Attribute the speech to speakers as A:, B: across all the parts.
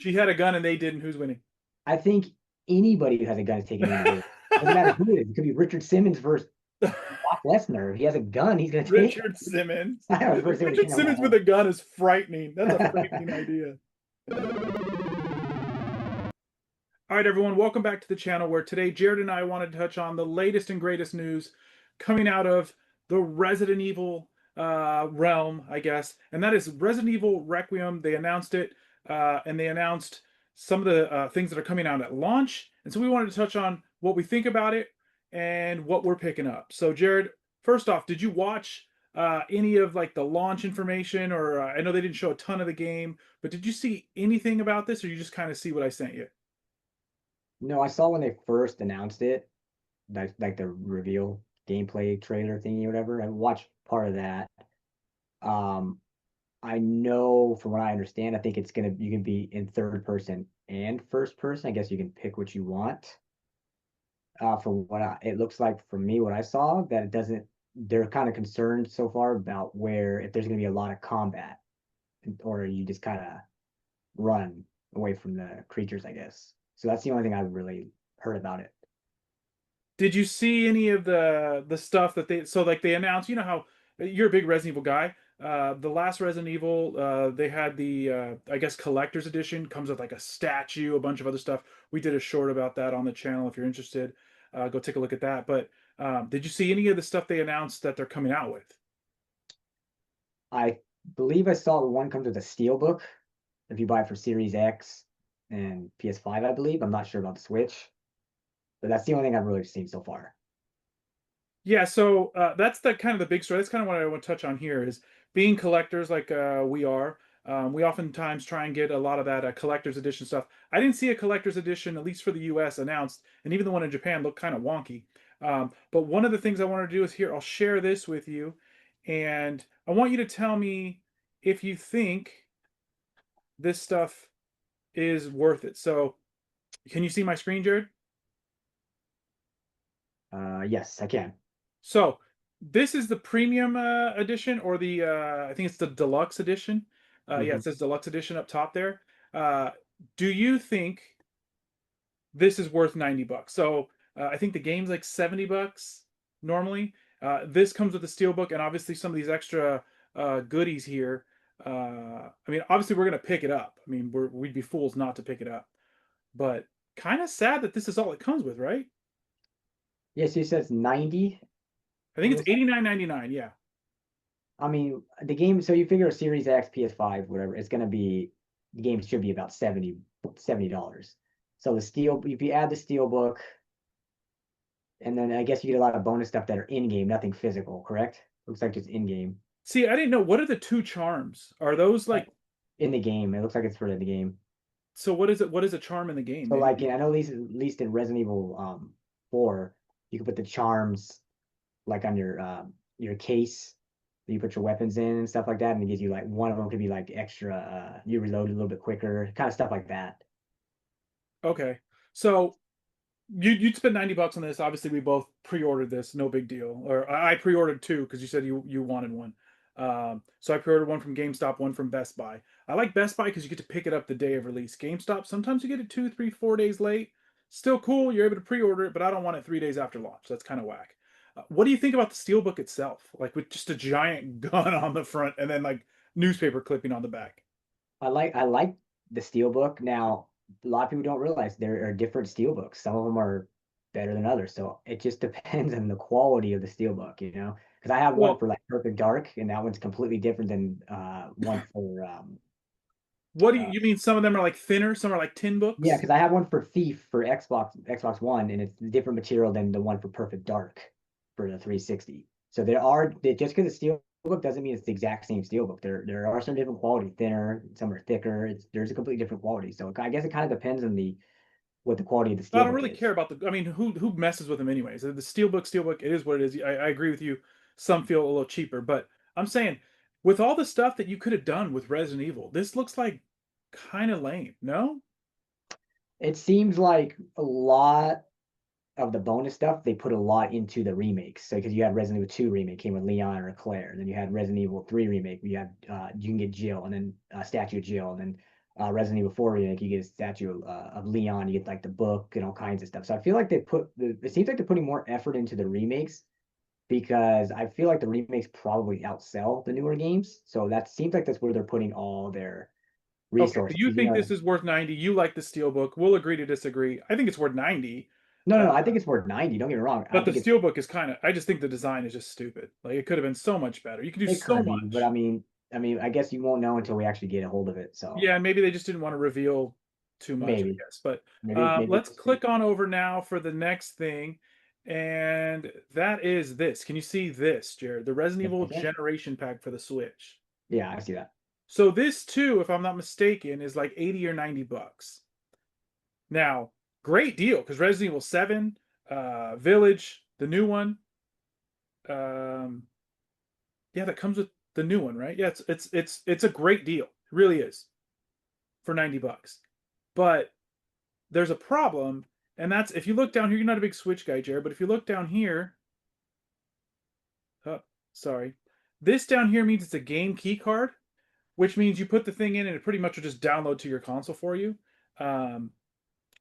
A: She had a gun and they didn't. Who's winning?
B: I think anybody who has a gun is taking any hit. Doesn't matter who it is. It could be Richard Simmons versus Brock Lesnar. If he has a gun, he's gonna take it.
A: Richard Simmons.
B: I was going to say when he
A: Richard
B: came out of my
A: Simmons with a
B: head.
A: gun is frightening. That's a frightening idea. All right, everyone, welcome back to the channel where today Jared and I wanted to touch on the latest and greatest news coming out of the Resident Evil realm, I guess, and that is Resident Evil Requiem. They announced it, and they announced some of the things that are coming out at launch. And so we wanted to touch on what we think about it and what we're picking up. So, Jared, first off, did you watch any of like the launch information, or I know they didn't show a ton of the game, but did you see anything about this, or you just kind of see what I sent you?
B: No, I saw when they first announced it, like the reveal gameplay trailer thingy or whatever. I watched part of that. Um, I know from what I understand, I think you can be in third person and first person. I guess you can pick what you want. From it looks like from me, what I saw, that it doesn't. They're kind of concerned so far about where if there's going to be a lot of combat, or you just kind of run away from the creatures, I guess. So that's the only thing I've really heard about it.
A: Did you see any of the stuff that they announced? You know how you're a big Resident Evil guy. The last Resident Evil, they had the I guess collector's edition comes with like a statue, a bunch of other stuff. We did a short about that on the channel. If you're interested, go take a look at that. But did you see any of the stuff they announced that they're coming out with?
B: I believe I saw one comes with a steel book if you buy it for Series X and PS5, I believe. I'm not sure about the Switch, but that's the only thing I've really seen so far.
A: Yeah, so that's the kind of the big story. That's kind of what I want to touch on here is being collectors like we are. We oftentimes try and get a lot of that collector's edition stuff. I didn't see a collector's edition, at least for the US, announced, and even the one in Japan looked kind of wonky. But one of the things I wanted to do is here, I'll share this with you, and I want you to tell me if you think this stuff is worth it. So, can you see my screen, Jared?
B: Yes, I can.
A: So this is the premium edition, or the I think it's the deluxe edition. Yeah,
B: Hmm.
A: it says deluxe edition up top there. Uh, do you think this is worth 90 bucks? So I think the game's like 70 bucks normally. This comes with a steelbook and obviously some of these extra goodies here. I mean, obviously we're gonna pick it up. I mean, we'd be fools not to pick it up. But kind of sad that this is all it comes with, right?
B: Yes, you said it's 90.
A: I think
B: It
A: it's
B: looks like.
A: 89.99. Yeah.
B: I mean, the game. So you figure a Series X, PS5, whatever. It's gonna be the game should be about $70. So the steel, if you add the steel book, and then I guess you get a lot of bonus stuff that are in game, nothing physical, correct? Looks like just in game.
A: See, I didn't know. What are the two charms? Are those
B: Uh,
A: like
B: in the game, it looks like it's for the game.
A: so? What is it? What is a charm in the game?
B: So
A: Maybe.
B: like I know at least in Resident Evil 4, you can put the charms like on your case that you put your weapons in and stuff like that, and it gives you like one of them could be like extra you reload a little bit quicker, kind of stuff like that.
A: Okay. So you'd spend 90 bucks on this. Obviously, we both pre-ordered this. No big deal. Or I pre-ordered two because you said you wanted one. So I pre-ordered one from GameStop, one from Best Buy. I like Best Buy because you get to pick it up the day of release. GameStop, sometimes you get it 2, 3, 4 days late. Still cool. You're able to pre-order it, but I don't want it 3 days after launch. That's kind of whack. What do you think about the steelbook itself? Like with just a giant gun on the front and then like newspaper clipping on the back.
B: I like the steelbook. Now, a lot of people don't realize there are different steelbooks. Some of them are better than others. So it just depends on the quality of the steelbook, you know? Because I have one
A: Well,
B: for like Perfect Dark, and that one's completely different than one for
A: what do
B: uh,
A: you mean? Some of them are like thinner, some are like tin
B: yeah,
A: books.
B: because I have one for Thief for Xbox One, and it's different material than the one for Perfect Dark for the 360. So just because it's steelbook doesn't mean it's the exact same steelbook. There are some different quality, thinner, some are thicker. There's a completely different quality. So I guess it kind of depends on the what the quality of the
A: I don't
B: steelbook
A: really care
B: is.
A: about the. I mean, who messes with them anyways? The steelbook, it is what it is. I agree with you. Some feel a little cheaper, but I'm saying with all the stuff that you could have done with Resident Evil, this looks like kind of lame. No,
B: It seems like a lot of the bonus stuff, they put a lot into the remakes. So because you had Resident Evil 2 remake came with Leon or Claire, and then you had Resident Evil 3 remake, you had you can get Jill, and then Statue of Jill, and then Resident Evil 4 remake, you get a statue of Leon, you get like the book and all kinds of stuff. So I feel like it seems like they're putting more effort into the remakes because I feel like the remakes probably outsell the newer games. So that seems like that's where they're putting all their
A: Okay, so
B: resources.
A: you
B: You
A: think
B: know,
A: this is worth 90? You like the Steelbook. We'll agree to disagree. I think it's worth 90.
B: no, I think it's worth 90. Don't get me wrong. I
A: But the
B: think
A: Steelbook is kind of, I just think the design is just stupid. Like it could have been so much better. You could do
B: it
A: so
B: could be, but
A: much.
B: I guess you won't know until we actually get a hold of it. So
A: Yeah, and maybe they just didn't want to reveal too much, I
B: maybe,
A: guess. But
B: maybe
A: let's
B: we'll see.
A: click on over now for the next thing. And that is this. Can you see this, Jared? The Resident
B: Yes,
A: Evil
B: I can.
A: Generation Pack for the Switch.
B: Yeah, I see that.
A: So this too, if I'm not mistaken, is like 80 or 90 bucks. Now, great deal because Resident Evil 7, Village, the new one, um, yeah, that comes with the new one, right? Yeah, it's a great deal. It really is for 90 bucks. But there's a problem, and that's if you look down here, you're not a big Switch guy, Jared, but if you look down here, oh, sorry. This down here means it's a game key card, which means you put the thing in and it pretty much will just download to your console for you. Um,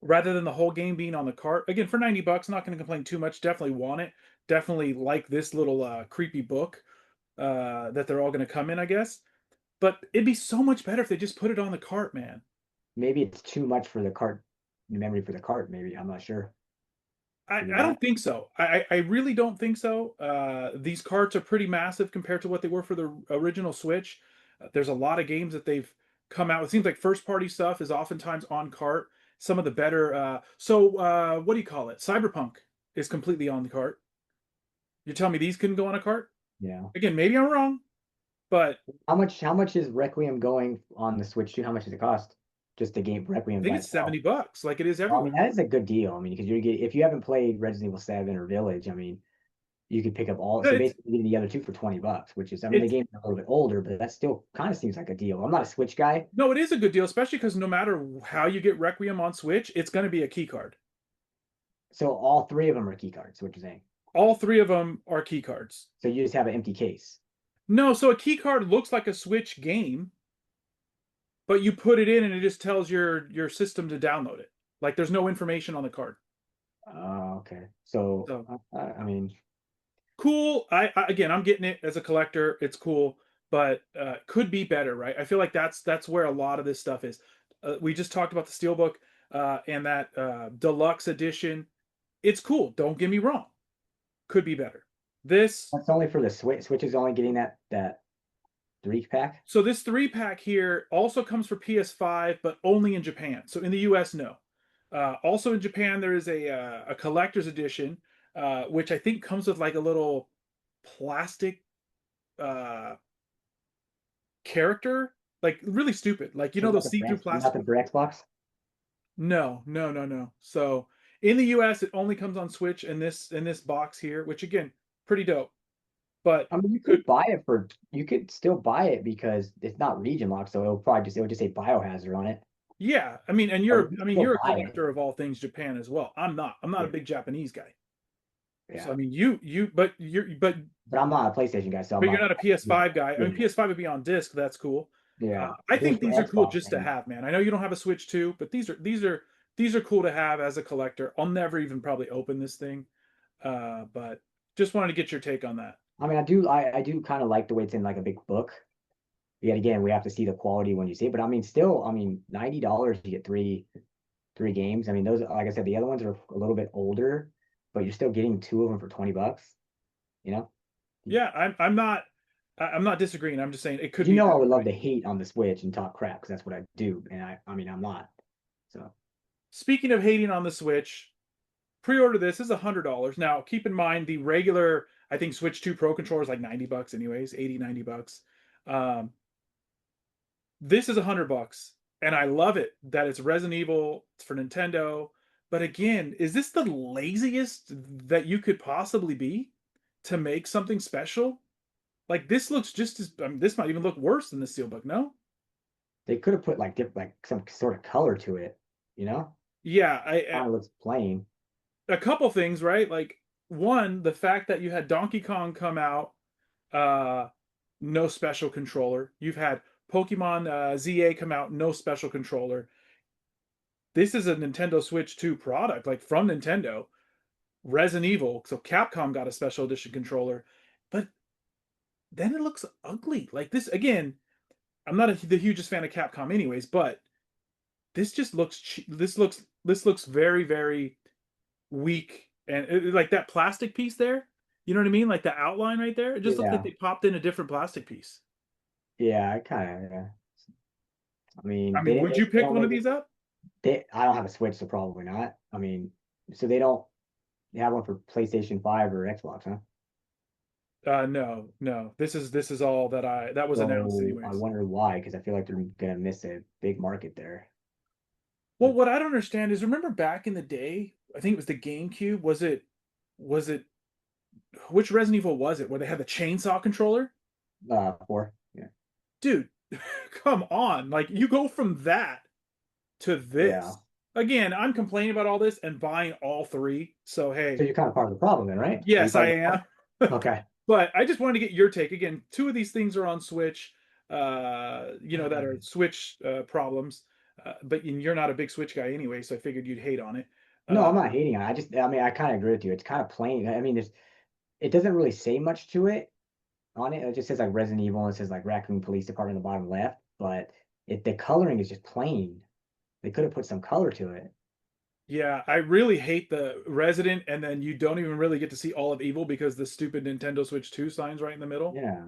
A: Rather than the whole game being on the cart. Again, for 90 bucks, not going to complain too much. Definitely want it. Definitely like this little creepy book that they're all going to come in, I guess. But it'd be so much better if they just put it on the cart, man.
B: Maybe it's too much for the cart, memory for the cart. Maybe I'm not sure. Could be
A: I
B: that.
A: don't think so. I really don't think so. These carts are pretty massive compared to what they were for the original Switch. There's a lot of games that they've come out. It seems like first party stuff is oftentimes on cart. Some of the better. What do you call it? Cyberpunk is completely on the cart. You're telling me these couldn't go on a cart?
B: Yeah.
A: Again, maybe I'm wrong, but
B: How much is Requiem going on the Switch to? How much does it cost? Just the game
A: I
B: Requiem
A: think
B: by
A: it's
B: itself.
A: 70 bucks, like it is
B: Well, I mean,
A: everywhere.
B: that is a good deal. I mean, because you get if you haven't played Resident Evil 7 or Village, I mean, you could pick up all so
A: It's
B: basically getting the other two for 20 bucks, which is I mean the
A: it's
B: game's a little bit older, but that still kind of seems like a deal. I'm not a Switch guy,
A: no, it is a good deal, especially because no matter how you get Requiem on Switch, it's going to be a key card.
B: so all three of them are key cards, what you're saying.
A: All three of them are key cards.
B: So you just have an empty case.
A: No, so a key card looks like a Switch game, but you put it in and it just tells your system to download it. Like there's no information on the card.
B: Okay. So
A: So
B: I mean,
A: cool. Again, I'm getting it as a collector. It's cool, but could be better, right? I feel like that's where a lot of this stuff is. We just talked about the Steelbook and that deluxe edition. It's cool. Don't get me wrong. Could be better. This
B: that's only for the Switch. Switch is only getting that 3 pack.
A: So this 3 pack here also comes for PS5, but only in Japan. So in the US, no. Also in Japan, there is a collector's edition, which I think comes with like a little plastic uh, character, like really stupid. Like you
B: So
A: know those see-through plastic
B: nothing
A: ones?
B: for Xbox.
A: No, no, no, no. So in the US, it only comes on Switch in this box here, which again, pretty dope. But
B: I mean,
A: could
B: you could still buy it because it's not region locked, so it would just say Biohazard on it.
A: yeah,
B: But you can still
A: you're a
B: buy it.
A: collector of all things Japan as well. I'm not. I'm not a
B: Yeah,
A: big Japanese guy. So
B: yeah.
A: I mean,
B: But I'm not a PlayStation guy, so I'm
A: but you're
B: not.
A: not a PS5 guy. I
B: Yeah,
A: mean, PS5 would be on disc. That's cool.
B: yeah.
A: I
B: If it was
A: think
B: for
A: these are cool
B: Xbox,
A: just to
B: then
A: have, man. I know you don't have a Switch 2, but these are cool to have as a collector. I'll never even probably open this thing, but just wanted to get your take on that.
B: I mean, I do kind of like the way it's in like a big book. Yet again, we have to see the quality when you see it. But I mean, still, I mean, $90 you get three games. I mean, those like I said, the other ones are a little bit older, but you're still getting two of them for 20 bucks. You know,
A: Yeah, I'm not disagreeing. I'm just saying it could
B: you
A: be
B: know, I
A: better,
B: would love
A: right?
B: to hate on the Switch and talk crap because that's what I do, and I mean, I'm not. So
A: Speaking of hating on the Switch, pre-order this is $100. Now, keep in mind the regular, I think Switch 2 Pro controller is like 90 bucks anyways, 80, 90 bucks. Um, this is $100, and I love it that it's Resident Evil, it's for Nintendo. But again, is this the laziest that you could possibly be to make something special? Like this looks just as I mean, this might even look worse than the Steelbook, no?
B: they could have put like like some sort of color to it. You know,
A: Yeah,
B: kind of looks plain.
A: a couple things, right? Like one, the fact that you had Donkey Kong come out, uh, no special controller. You've had Pokemon ZA come out, no special controller. This is a Nintendo Switch 2 product, like from Nintendo. Resident Evil, so Capcom got a special edition controller, but then it looks ugly. Like this again, I'm not the hugest fan of Capcom, anyways, but this just looks this looks very weak and like that plastic piece there. You know what I mean? Like the outline right there. It just looks like
B: Yeah,
A: they popped in a different plastic piece.
B: yeah, I kind of. Yeah. I
A: I
B: mean,
A: mean, would you
B: they
A: pick
B: don't
A: one of
B: make
A: these
B: it.
A: up?
B: I don't have a Switch, so probably not. I mean, so they have one for PlayStation 5 or Xbox, huh?
A: No, no. This is all that was announced
B: So I
A: anyways.
B: wonder why, because I feel like they're gonna miss a big market there.
A: Well, what I don't understand is remember back in the day, I think it was the GameCube, was it which Resident Evil was it where they had the chainsaw controller?
B: Four. Yeah.
A: Dude, come on. Like you go from that to
B: Yeah.
A: this. Again, I'm complaining about all this and buying all three. So
B: So
A: hey,
B: you're kind of part of the problem then, right? Are you
A: yes,
B: part
A: I
B: of the
A: am.
B: problem? Okay.
A: But I just wanted to get your take. Again, two of these things are on Switch, that are Switch problems. But you're not a big Switch guy anyway, so I figured you'd hate on it.
B: No,
A: Uh,
B: I'm not hating on it. I mean, I kind of agree with you. It's kind of plain. I mean, it doesn't really say much to it on it. It just says like Resident Evil and it says like Raccoon Police Department in the bottom left, but the coloring is just plain. They could have put some color to it.
A: yeah, I really hate the Resident, and then you don't even really get to see all of Evil because the stupid Nintendo Switch 2 signs right in the middle.
B: Yeah.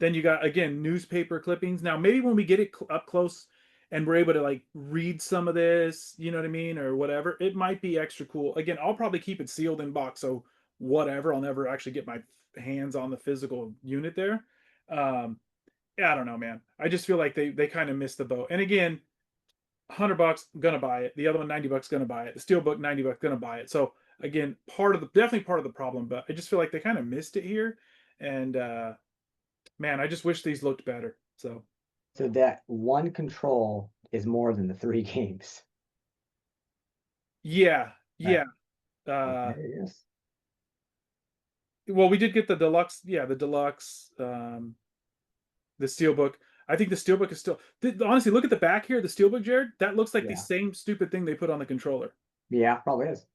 A: Then you got again newspaper clippings. Now maybe when we get it up close and we're able to like read some of this, you know what I mean, or whatever, it might be extra cool. Again, I'll probably keep it sealed in box, so whatever. I'll never actually get my hands on the physical unit there. Yeah, I don't know, man. I just feel like they kind of missed the boat. And again, $100 gonna buy it. The other one $90 gonna buy it. The Steelbook $90 gonna buy it. So again, definitely part of the problem, but I just feel like they kind of missed it here. And man, I just wish these looked better. So
B: So that one control is more than the three games.
A: yeah,
B: Right.
A: yeah. Uh,
B: Okay, yes.
A: well, we did get the deluxe. Yeah, the deluxe. The steelbook. I think the steelbook is still. Honestly, look at the back here. The steelbook, Jared. That looks like the
B: Yeah.
A: same stupid thing they put on the controller.
B: Yeah, probably is.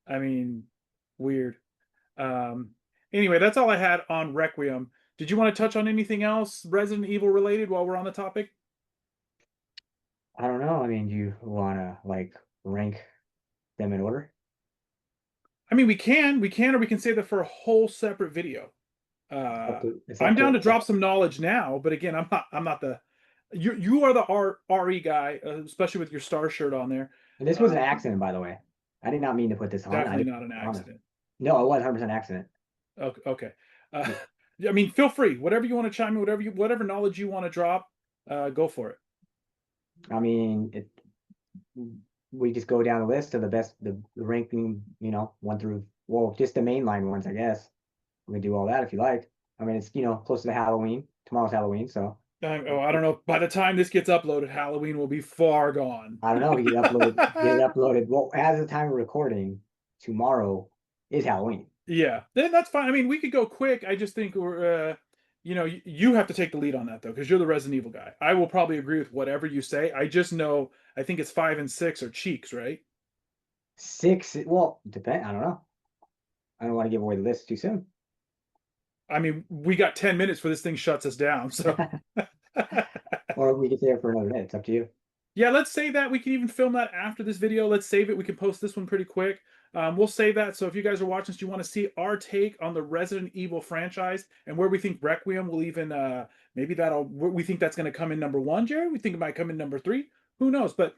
A: I mean, weird. Um, anyway, that's all I had on Requiem. Did you want to touch on anything else Resident Evil related while we're on the topic?
B: I don't know. I mean, do you want to like rank them in order?
A: I mean, or we can save that for a whole separate video. Uh,
B: It's
A: I'm
B: up to
A: down to
B: it's up.
A: drop some knowledge now, but again, I'm not the you are the RE guy, especially with your star shirt on there.
B: And this was an
A: Uh,
B: accident, by the way. I did not mean to put this on. I
A: Definitely
B: did
A: not an
B: promise.
A: accident.
B: No, it was 100% accident.
A: Okay, okay. Uh, I mean, feel free. Whatever you want to chime in, whatever knowledge you want to drop, go for it.
B: I mean, we just go down the list of the best, the ranking, one through, well, just the mainline ones, I guess. We can do all that if you like. I mean, it's, close to Halloween. Tomorrow's Halloween, so
A: I don't know. By the time this gets uploaded, Halloween will be far gone.
B: I don't know. Get it uploaded. Well, as the time of recording, tomorrow is Halloween.
A: Yeah, then that's fine. I mean, we could go quick. I just think you have to take the lead on that though, because you're the Resident Evil guy. I will probably agree with whatever you say. I just know I think it's 5 and 6 are cheeks, right?
B: Six, well, depend. I don't know. I don't want to give away the list too soon.
A: I mean, we got 10 minutes for this thing shuts us down. So
B: Or we can stay here for another minute. It's up to you.
A: yeah, let's save that. We can even film that after this video. Let's save it. We can post this one pretty quick. We'll save that. So if you guys are watching this, you want to see our take on the Resident Evil franchise and where we think Requiem will even maybe we think that's going to come in number one, Jared. We think it might come in number three. Who knows? But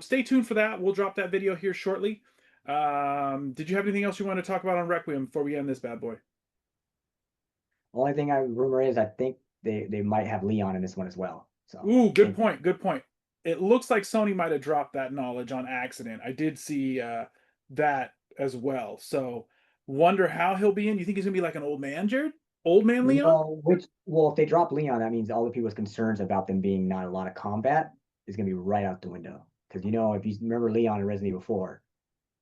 A: stay tuned for that. We'll drop that video here shortly. Did you have anything else you want to talk about on Requiem before we end this bad boy?
B: Only thing I rumor is I think they might have Leon in this one as well. So
A: Ooh,
B: I
A: good
B: think
A: point. Good point. It looks like Sony might have dropped that knowledge on accident. I did see that as well. So wonder how he'll be in. You think he's gonna be like an old man, Jared? Old man Leon?
B: no, well, if they drop Leon, that means all the people's concerns about them being not a lot of combat is gonna be right out the window. Because if you remember Leon in Resident Evil 4,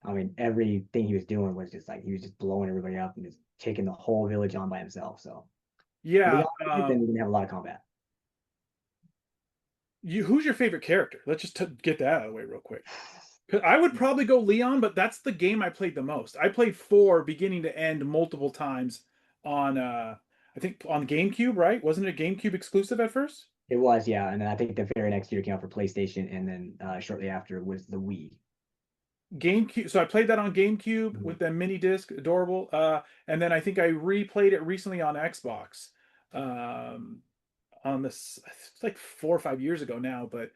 B: I mean everything he was doing was just like he was just blowing everybody up and just taking the whole village on by himself. So
A: Yeah.
B: Leon, then we can have a lot of combat.
A: Who's your favorite character? Let's just get that out of the way real quick. 'Cause I would probably go Leon, but that's the game I played the most. I played 4 beginning to end multiple times on I think on GameCube, right? Wasn't it a GameCube exclusive at first?
B: It was, yeah, and then I think the very next year it came out for PlayStation, and then shortly after was the Wii.
A: GameCube. So I played that on GameCube
B: Mhm.
A: with the mini disc, adorable. And then I think I replayed it recently on Xbox. Um, on this, it's like 4 or 5 years ago now, but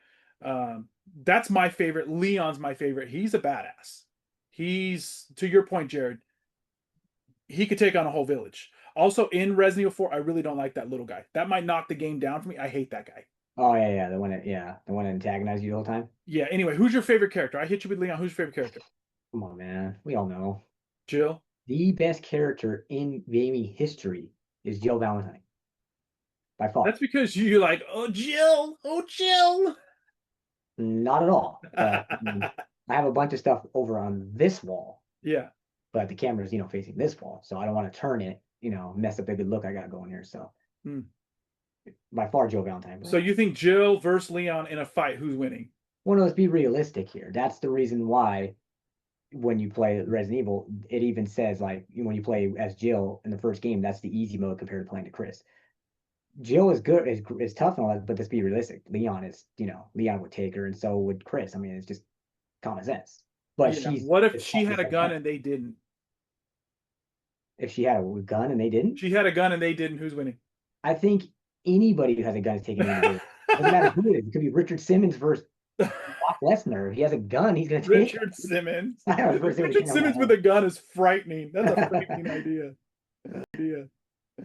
A: that's my favorite. Leon's my favorite. He's a badass. He's, to your point, Jared, he could take on a whole village. Also, in Resident Evil 4, I really don't like that little guy. That might knock the game down for me. I hate that guy.
B: Oh yeah, yeah, the one that antagonized you the whole time.
A: Yeah, anyway, who's your favorite character? I hit you with Leon. Who's your favorite character?
B: Come on, man, we all know
A: Jill?
B: the best character in gaming history is Jill Valentine by far.
A: That's because you like, oh, Jill! Oh, Jill!
B: Not at all, but I mean, I have a bunch of stuff over on this wall,
A: Yeah.
B: but the camera's facing this wall, so I don't want to turn it, mess up the good look I got going here. So
A: Hmm.
B: by far, Jill Valentine,
A: So
B: bro.
A: you think Jill versus Leon in a fight, who's winning?
B: Well, no, let's be realistic here. That's the reason why when you play Resident Evil, it even says like when you play as Jill in the first game, that's the easy mode compared to playing to Chris. Jill is good, is tough and all that, but let's be realistic. Leon is, Leon would take her, and so would Chris. I mean, it's just common sense. But
A: Yeah.
B: she's
A: What if
B: the
A: she had
B: toughest
A: a
B: out of
A: gun
B: them.
A: and they didn't?
B: If she had a gun and they didn't,
A: She had a gun and they didn't. Who's winning?
B: I think anybody who has a gun is taking any day. Doesn't matter who it is. It could be Richard Simmons versus Brock Lesnar. If he has a gun, he's gonna take it.
A: Richard Simmons.
B: I don't know, the first thing that
A: Richard
B: came to my
A: Simmons with a
B: head.
A: gun is frightening. That's a frightening idea.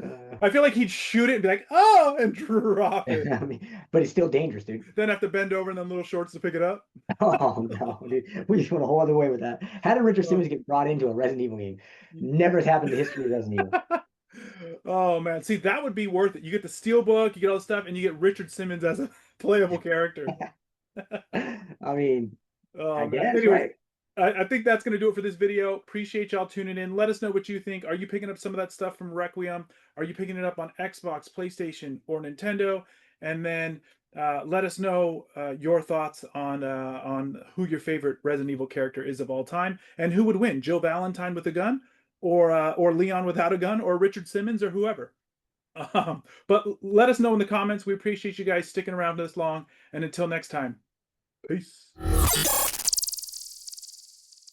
B: Uh,
A: I feel like he'd shoot it and be like, oh, and drop it.
B: I mean, but it's still dangerous, dude.
A: Then have to bend over in them little shorts to pick it up.
B: Oh no, dude. We just went a whole other way with that. How did Richard
A: Oh.
B: Simmons get brought into a Resident Evil game? Never has happened in the history of Resident Evil.
A: Oh man, see that would be worth it. You get the steelbook, you get all the stuff, and you get Richard Simmons as a playable character.
B: I mean,
A: Oh
B: I
A: man.
B: guess,
A: Anyways,
B: right?
A: I think that's going to do it for this video. Appreciate y'all tuning in. Let us know what you think. Are you picking up some of that stuff from Requiem? Are you picking it up on Xbox, PlayStation, or Nintendo? And then let us know your thoughts on who your favorite Resident Evil character is of all time and who would win, Jill Valentine with a gun, or Leon without a gun, or Richard Simmons, or whoever. But let us know in the comments. We appreciate you guys sticking around this long. And until next time, peace.